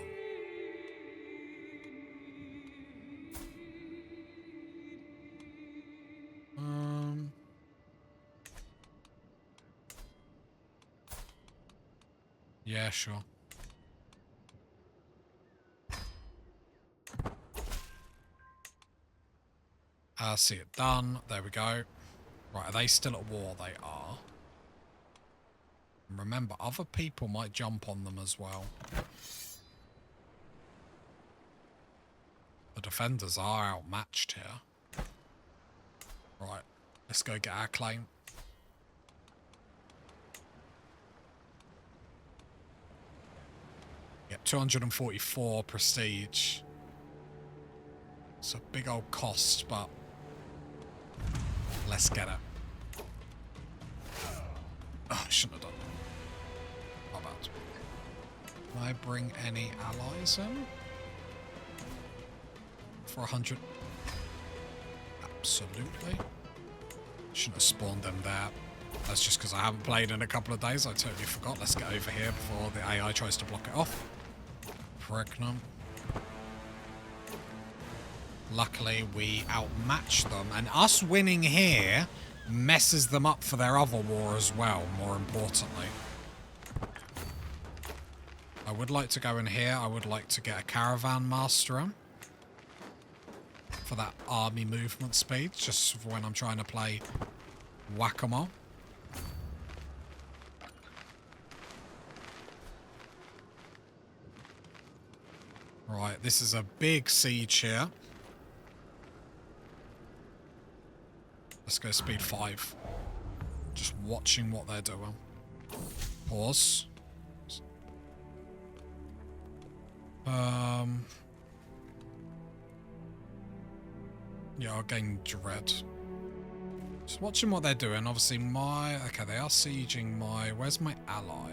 Yeah, sure. See it done. There we go. Right, are they still at war? They are. And remember, other people might jump on them as well. The defenders are outmatched here. Right, let's go get our claim. Yep, 244 prestige. It's a big old cost, but let's get it. Oh, I shouldn't have done that. How bad? Can I bring any allies in? For 100? Absolutely. Shouldn't have spawned them there. That's just because I haven't played in a couple of days. I totally forgot. Let's get over here before the AI tries to block it off. Pregnant. Luckily, we outmatched them. And us winning here messes them up for their other war as well, more importantly. I would like to go in here. I would like to get a caravan master on for that army movement speed, just for when I'm trying to play whack-a-mole. Right, this is a big siege here. Let's go speed 5. Just watching what they're doing. Pause. Yeah, I'll gain dread. Just watching what they're doing. Obviously, okay, they are sieging my... Where's my ally?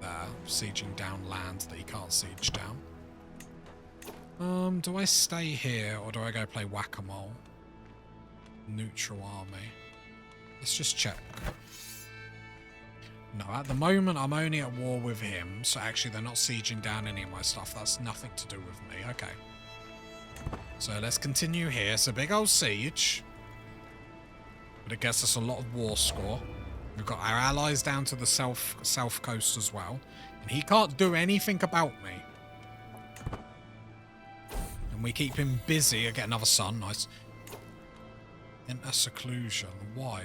There, sieging down land that he can't siege down. Do I stay here or do I go play whack-a-mole? Neutral army. Let's just check. No, at the moment I'm only at war with him, so actually they're not sieging down any of my stuff. That's nothing to do with me. Okay. So let's continue here. It's a big old siege, but it gets us a lot of war score. We've got our allies down to the south coast as well, and he can't do anything about me. And we keep him busy. I get another son. Nice. Enter seclusion. Why?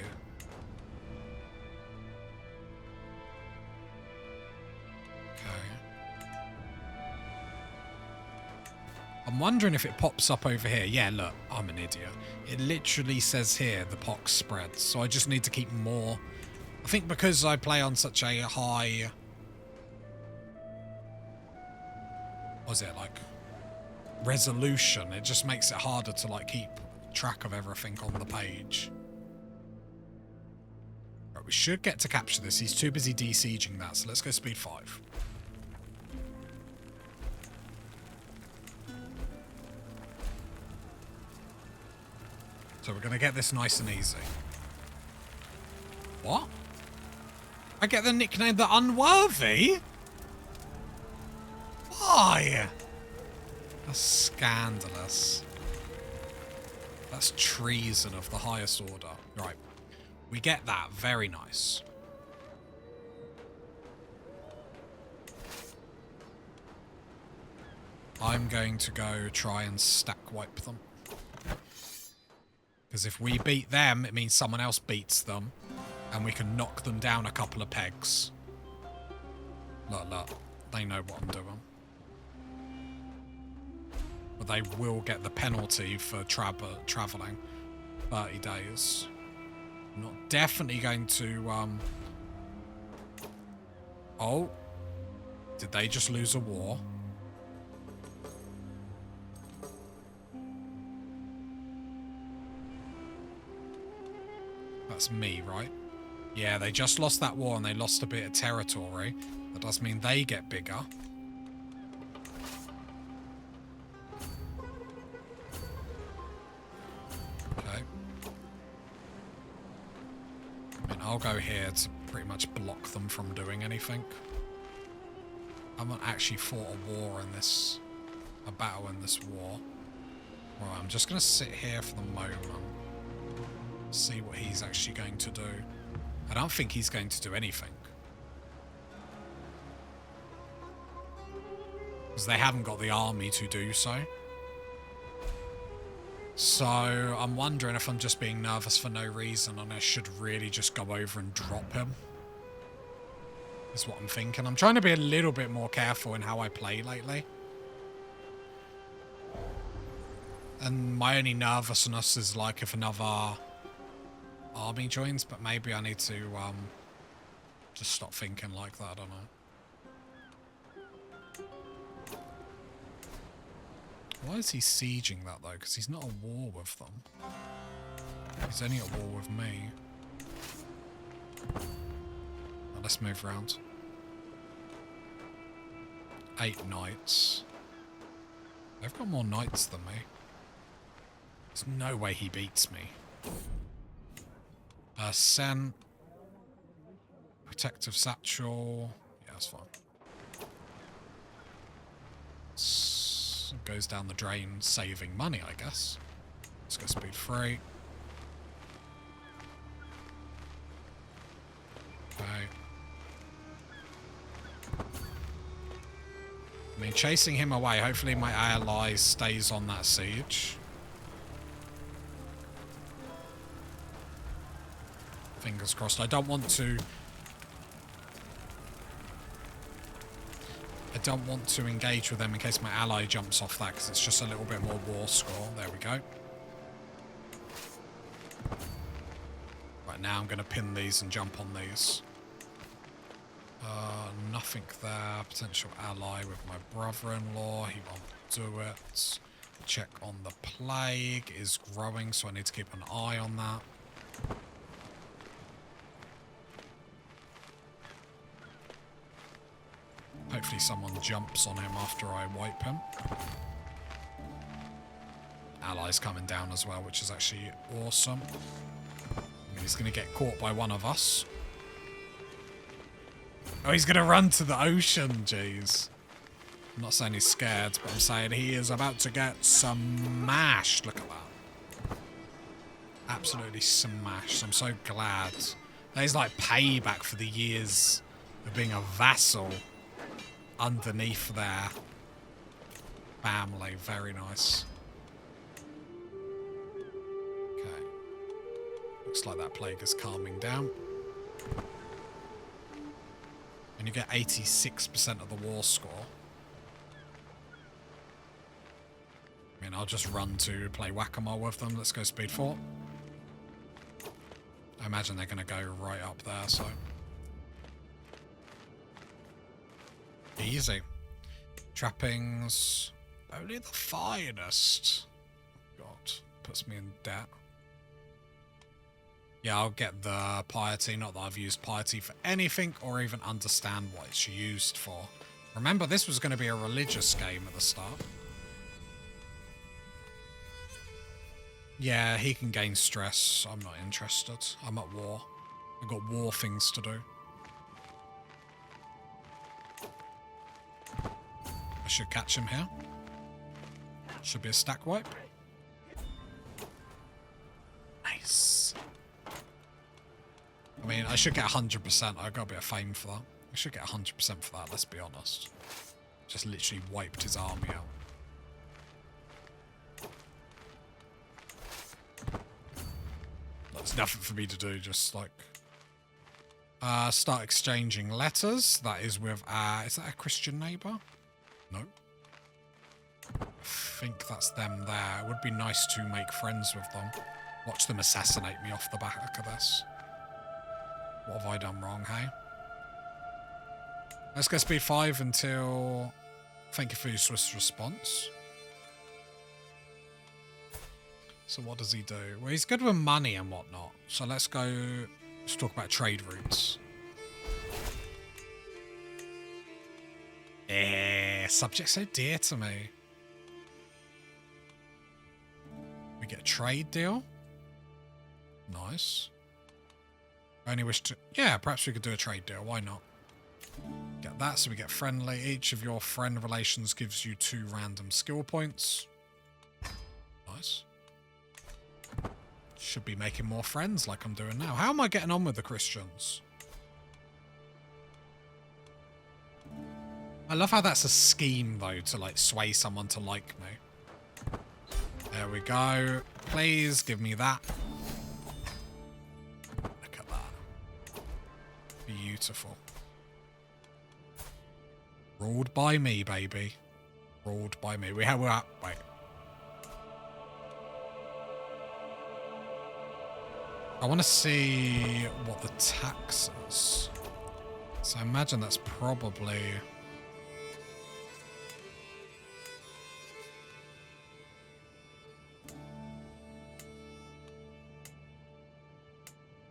I'm wondering if it pops up over here. Yeah, look, I'm an idiot. It literally says here the pox spreads, so I just need to keep more. I think because I play on such a high... What is it, like... resolution, it just makes it harder to, like, keep track of everything on the page. Right, we should get to capture this. He's too busy de-sieging that, so let's go speed 5. So we're going to get this nice and easy. What? I get the nickname The Unworthy? Why? That's scandalous. That's treason of the highest order. Right. We get that. Very nice. I'm going to go try and stack wipe them. Because if we beat them, it means someone else beats them. And we can knock them down a couple of pegs. Look, look. They know what I'm doing. But they will get the penalty for travelling. 30 days. I'm not definitely going to... Oh. Did they just lose a war? That's me, right? Yeah, they just lost that war and they lost a bit of territory. That does mean they get bigger. Okay. I mean, I'll go here to pretty much block them from doing anything. I haven't actually fought a war in this... a battle in this war. Right, I'm just going to sit here for the moment. See what he's actually going to do. I don't think he's going to do anything. Because they haven't got the army to do so. So I'm wondering if I'm just being nervous for no reason and I should really just go over and drop him. Is what I'm thinking. I'm trying to be a little bit more careful in how I play lately. And my only nervousness is like if another... army joins, but maybe I need to just stop thinking like that. I don't know. Why is he sieging that though? Because he's not at war with them. He's only at war with me. Now let's move around. 8 knights. They've got more knights than me. There's no way he beats me. Sen. Protective satchel. Yeah, that's fine. Goes down the drain, saving money, I guess. Let's go speed 3. Okay. I mean, chasing him away. Hopefully my ally stays on that siege. Fingers crossed. I don't want to engage with them in case my ally jumps off that, because it's just a little bit more war score. There we go. Right, now I'm going to pin these and jump on these. Nothing there. Potential ally with my brother-in-law. He won't do it. Check on the plague. Is growing, so I need to keep an eye on that. Hopefully someone jumps on him after I wipe him. Allies coming down as well, which is actually awesome. I mean, he's going to get caught by one of us. Oh, he's going to run to the ocean, jeez. I'm not saying he's scared, but I'm saying he is about to get smashed. Look at that. Absolutely smashed. I'm so glad. That is like payback for the years of being a vassal underneath their family. Very nice. Okay. Looks like that plague is calming down. And you get 86% of the war score. I mean, I'll just run to play whack-a-mole with them. Let's go speed 4. I imagine they're going to go right up there, so... Easy. Trappings. Only the finest. God, puts me in debt. Yeah, I'll get the piety. Not that I've used piety for anything or even understand what it's used for. Remember, this was going to be a religious game at the start. Yeah, he can gain stress. I'm not interested. I'm at war. I've got war things to do. I should catch him here. Should be a stack wipe. Nice. I mean, I should get 100%. I've got a bit of fame for that. I should get 100% for that, let's be honest. Just literally wiped his army out. That's nothing for me to do, just like... start exchanging letters. That is with... is that a Christian neighbour? No. I think that's them there. It would be nice to make friends with them. Watch them assassinate me off the back of this. What have I done wrong, hey? Let's go speed 5 until... Thank you for your Swiss response. So what does he do? Well, he's good with money and whatnot. So let's go... Let's talk about trade routes. Subject's so dear to me. We get a trade deal. Nice. I only wish to... Yeah, perhaps we could do a trade deal. Why not? Get that so we get friendly. Each of your friend relations gives you 2 random skill points. Nice. Should be making more friends like I'm doing now. How am I getting on with the Christians? I love how that's a scheme, though, to, like, sway someone to like me. There we go. Please give me that. Look at that. Beautiful. Ruled by me, baby. Ruled by me. We're at... Wait. I want to see what the tax is. So I imagine that's probably...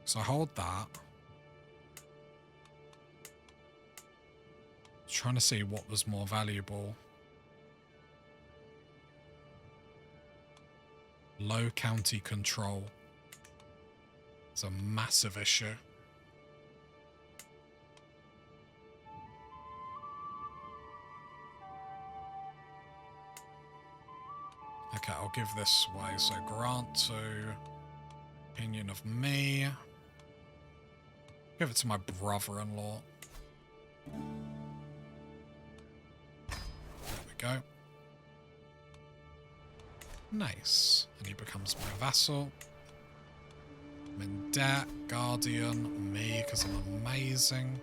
So I hold that. Trying to see what was more valuable. Low county control. It's a massive issue. Okay, I'll give this way. So grant to opinion of me. Give it to my brother-in-law. go. Nice. And he becomes my vassal. I'm in debt. Guardian. Me, because I'm amazing.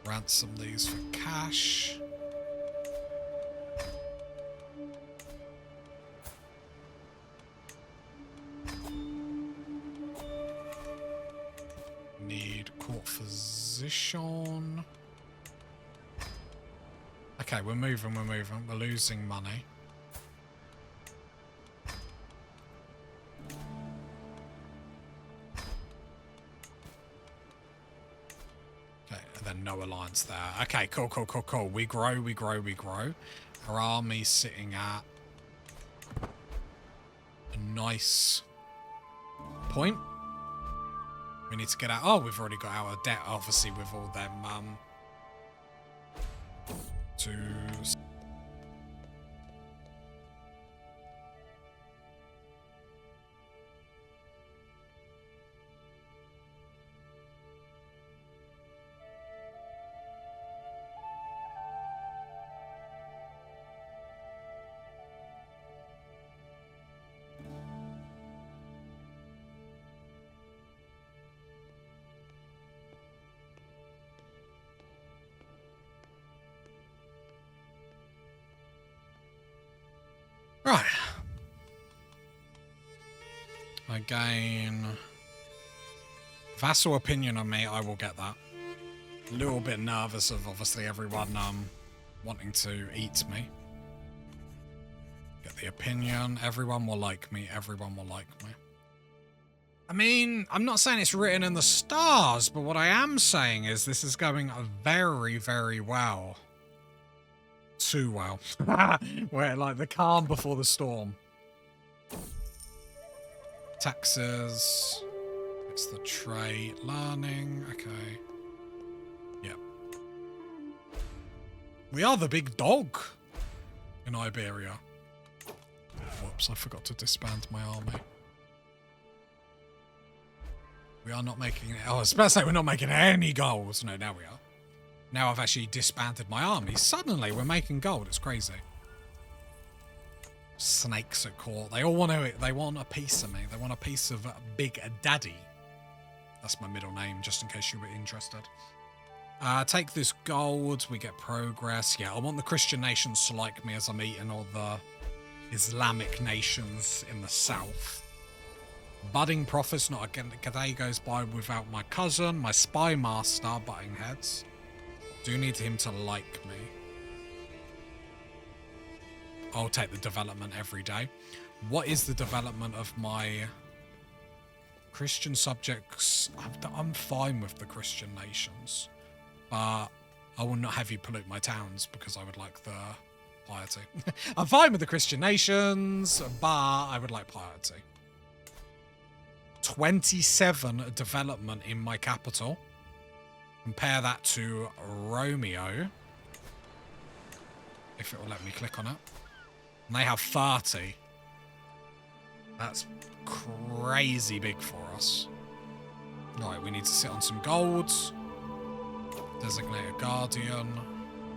Ransom these for cash. Need court physician. Okay, we're moving, we're moving. We're losing money. Okay, and then no alliance there. Okay, cool, cool, cool, cool. We grow, we grow, we grow. Our army's sitting at a nice point. We need to get out. Oh, we've already got out of debt, obviously, with all them, to... Right. I gain vassal opinion on me. I will get that. A little bit nervous of obviously everyone wanting to eat me. Get the opinion. Everyone will like me. Everyone will like me. I mean, I'm not saying it's written in the stars, but what I am saying is this is going very, very well. Too well. Where like the calm before the storm. Taxes. It's the trade. Learning. Okay. Yep. We are the big dog in Iberia. Whoops, I forgot to disband my army. We are not making... Oh, I was about to say we're not making any goals. No, now we are. Now I've actually disbanded my army. Suddenly we're making gold. It's crazy. Snakes at court. They all want to... They want a piece of me. They want a piece of Big Daddy. That's my middle name, just in case you were interested. Take this gold. We get progress. Yeah, I want the Christian nations to like me as I'm eating all the Islamic nations in the south. Budding prophets. Not a day goes by without my cousin, my spy master, butting heads. Do need him to like me. I'll take the development every day. What is the development of my Christian subjects? I'm fine with the Christian nations, but I will not have you pollute my towns because I would like the piety. I'm fine with the Christian nations, but I would like piety. 27 development in my capital. Compare that to Romeo. If it will let me click on it. And they have 30. That's crazy big for us. Right, we need to sit on some golds. Designate a guardian.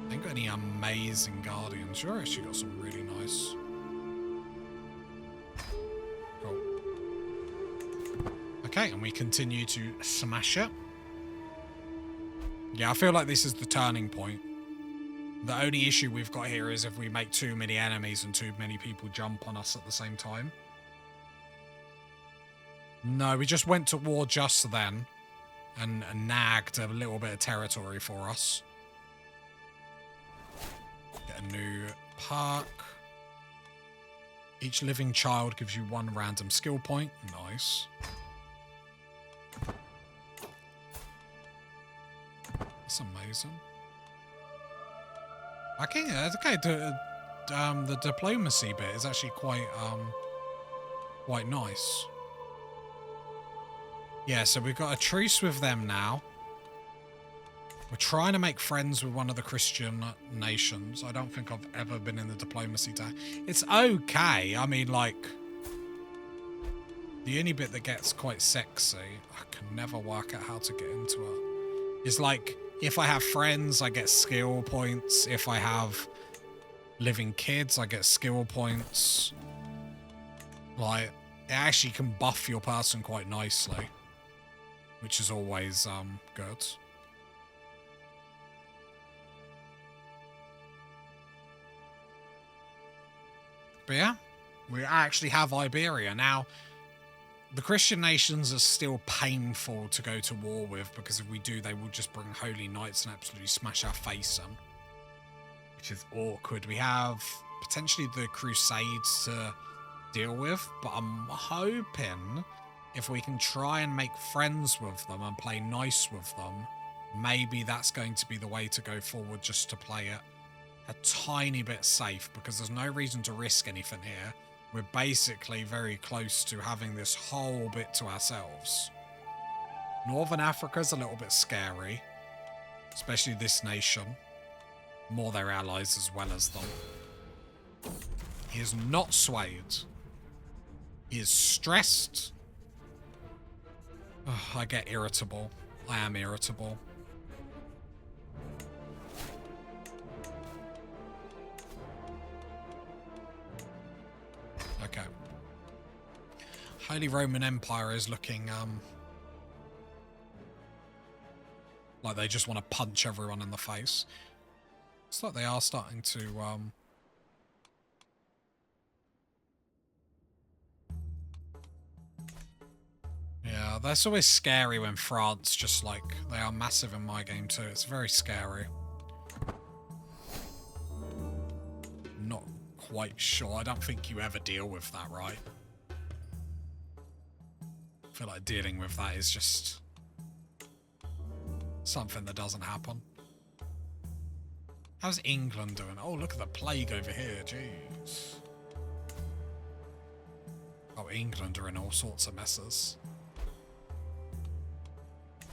I ain't got any amazing guardians. Sure, actually got some really nice. Cool. Okay, and we continue to smash it. Yeah, I feel like this is the turning point. The only issue we've got here is if we make too many enemies and too many people jump on us at the same time. No, we just went to war just then and nagged a little bit of territory for us. Get a new park. Each living child gives you 1 random skill point. Nice. That's amazing. Okay, the diplomacy bit is actually quite nice. Yeah, so we've got a truce with them now. We're trying to make friends with one of the Christian nations. I don't think I've ever been in the diplomacy tab. It's okay. I mean, like, the only bit that gets quite sexy, I can never work out how to get into it, is like, if I have friends, I get skill points. If I have living kids, I get skill points. Like, it actually can buff your person quite nicely, which is always good. But yeah, we actually have Iberia. Now, the Christian nations are still painful to go to war with, because if we do, they will just bring holy knights and absolutely smash our face in, which is awkward. We have potentially the Crusades to deal with, but I'm hoping if we can try and make friends with them and play nice with them, maybe that's going to be the way to go forward, just to play it a tiny bit safe, because there's no reason to risk anything here. We're basically very close to having this whole bit to ourselves. Northern Africa's a little bit scary, especially this nation. More their allies as well as them. He is not swayed. He is stressed. Oh, I get irritable. I am irritable. Okay. Holy Roman Empire is looking like they just want to punch everyone in the face. It's like they are starting to yeah, that's always scary when France just like, they are massive in my game too. It's very scary. Not quite sure. I don't think you ever deal with that, right? I feel like dealing with that is just something that doesn't happen. How's England doing? Oh, look at the plague over here. Jeez. Oh, England are in all sorts of messes.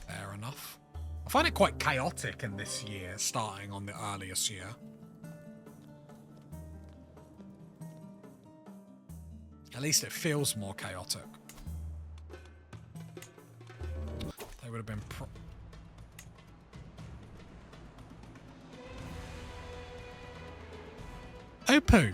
Fair enough. I find it quite chaotic in this year, starting on the earliest year. At least it feels more chaotic. They would have been Opoo.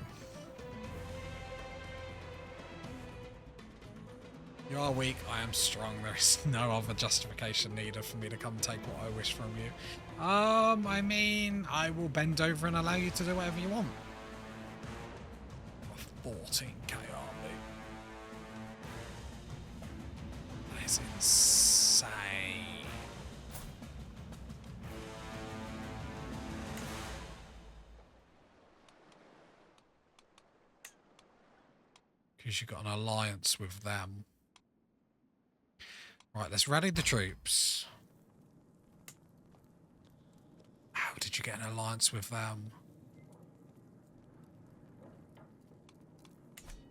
You are weak, I am strong. There is no other justification needed for me to come take what I wish from you. I mean, I will bend over and allow you to do whatever you want. 14k army. That is insane. Because you've got an alliance with them. Right, let's rally the troops. How did you get an alliance with them?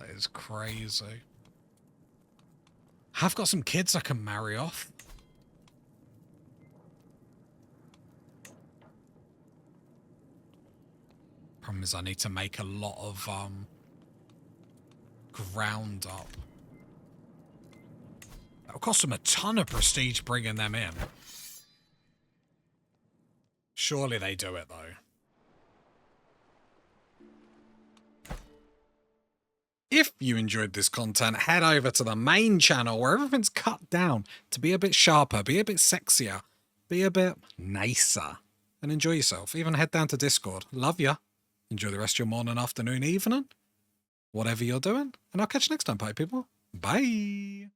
That is crazy. I've got some kids I can marry off. Problem is I need to make a lot of ground up. It'll cost them a ton of prestige bringing them in. Surely they do it, though. If you enjoyed this content, head over to the main channel where everything's cut down to be a bit sharper, be a bit sexier, be a bit nicer, and enjoy yourself. Even head down to Discord. Love ya. Enjoy the rest of your morning, afternoon, evening, whatever you're doing. And I'll catch you next time, party people. Bye.